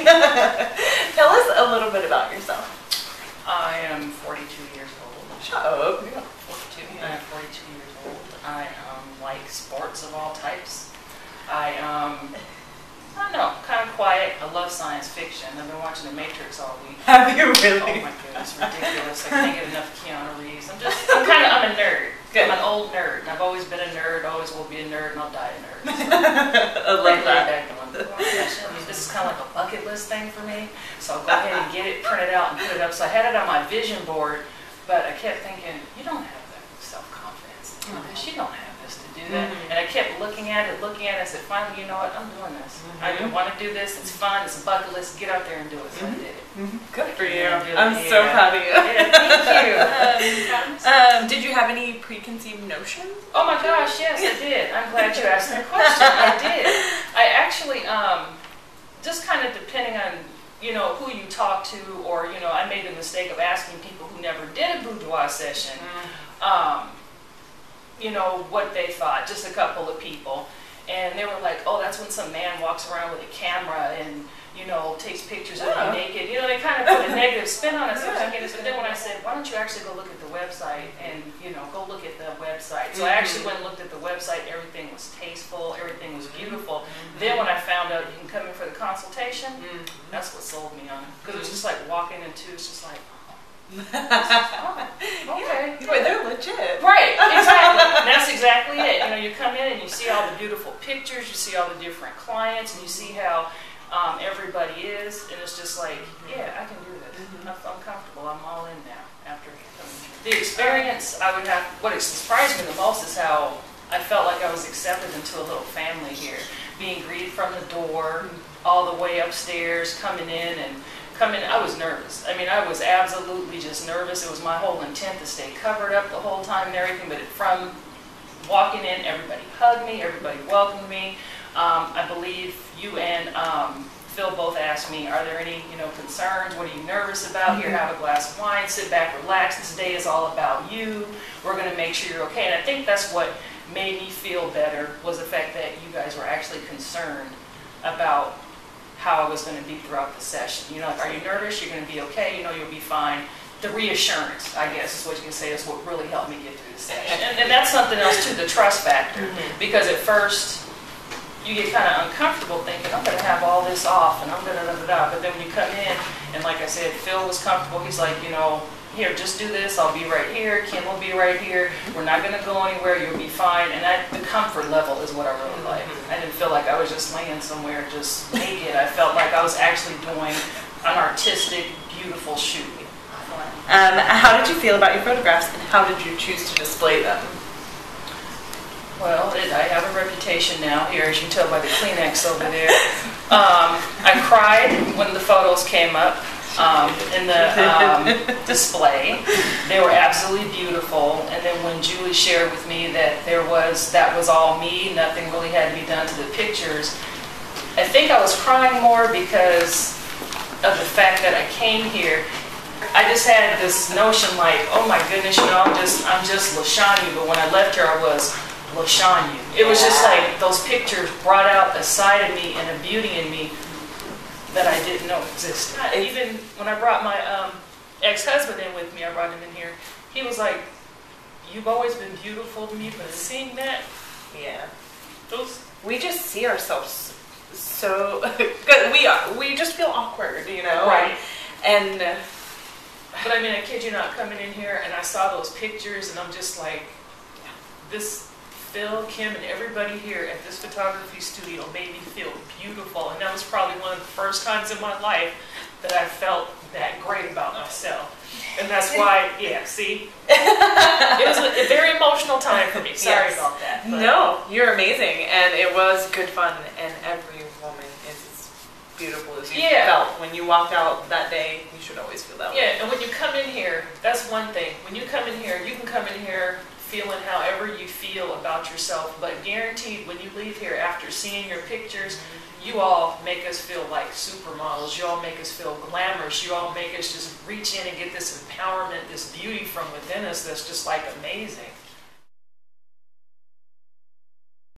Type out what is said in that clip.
Tell us a little bit about yourself. I am 42 years old. Shut up. Yeah, 42. I am 42 years old. I like sports of all types. I don't know, kind of quiet. I love science fiction. I've been watching The Matrix all week. Have you really? Oh my goodness, ridiculous. I can't get enough Keanu Reeves. I'm a nerd. Good. I'm an old nerd, and I've always been a nerd, always will be a nerd, and I'll die a nerd. So, I love that. This is kind of like a bucket list thing for me. So I'll go ahead and get it printed out and put it up. So I had it on my vision board, but I kept thinking, you don't have that self-confidence to do this. You don't have this to do that. And I kept looking at it. I said, finally, you know what? I'm doing this. I want to do this. It's fun. It's a bucket list. Get out there and do it. So I did it. Good for you. I'm so proud of you. Yeah, thank you. Did you have any preconceived notions? Oh my gosh, yes, I did. I'm glad you asked that question. I did. I actually, just kind of depending on, who you talk to, or, I made the mistake of asking people who never did a boudoir session, what they thought, just a couple of people. And they were like, oh, that's when some man walks around with a camera and, takes pictures of you naked. They kind of put a negative spin on it. So then when I said, why don't you actually go look at the website and, go look at the website. So I actually went and looked at the website. Everything was tasteful. Everything was beautiful. Then when I found out you can come in for the consultation, that's what sold me on it. Because it was just like walking into, it's just like, okay. They're legit. Right, exactly. And that's exactly it. You come in and you see all the beautiful pictures, you see all the different clients, and you see how everybody is, and it's just like, yeah, I can do this. I'm comfortable. I'm all in now after coming through. The experience I would have, what surprised me the most is how I felt like I was accepted into a little family here. Being greeted from the door, all the way upstairs, coming in, I was nervous. I mean, I was absolutely just nervous. It was my whole intent to stay covered up the whole time and everything, but from walking in, everybody hugged me, everybody welcomed me. I believe you and Phil both asked me, are there any, concerns? What are you nervous about? Here, have a glass of wine, sit back, relax. This day is all about you. We're going to make sure you're okay. And I think that's what made me feel better, was the fact that you guys were actually concerned about how I was going to be throughout the session. Like, are you nervous? You're going to be okay. You'll be fine. The reassurance, I guess, is what you can say, is what really helped me get through the session. And that's something else too, the trust factor. Because at first, you get kind of uncomfortable thinking, I'm going to have all this off, and I'm going to da-da-da. But then when you come in, and like I said, Phil was comfortable. He's like, here, just do this. I'll be right here. Kim will be right here. We're not going to go anywhere. You'll be fine. And the comfort level is what I really like. I didn't feel like I was just laying somewhere just naked. I felt like I was actually doing an artistic, beautiful shoot. How did you feel about your photographs, and how did you choose to display them? Well, I have a reputation now here, as you can tell by the Kleenex over there. I cried when the photos came up in the display. They were absolutely beautiful. And then when Julie shared with me that that was all me, nothing really had to be done to the pictures, I think I was crying more because of the fact that I came here. I just had this notion like, oh my goodness, I'm just LaShawny, but when I left here I was LaShawny. It was just like those pictures brought out a side of me and a beauty in me that I didn't know existed. Even when I brought my ex-husband in with me, I brought him in here, he was like, you've always been beautiful to me, but seeing that, we just see ourselves so good. We just feel awkward, Right. And but I mean, I kid you not, coming in here and I saw those pictures and I'm just like, this Phil, Kim, and everybody here at this photography studio made me feel beautiful. And that was probably one of the first times in my life that I felt that great about myself. And that's why, see? It was a very emotional time for me. Sorry about that. But. No, you're amazing. And it was good fun. And every woman is as beautiful as you felt. When you walked out that day, you should always feel that way. Yeah, and when you come in here, that's one thing. When you come in here, you can come in here feeling however you feel about yourself, but guaranteed when you leave here after seeing your pictures, you all make us feel like supermodels. You all make us feel glamorous. You all make us just reach in and get this empowerment, this beauty from within us that's just like amazing.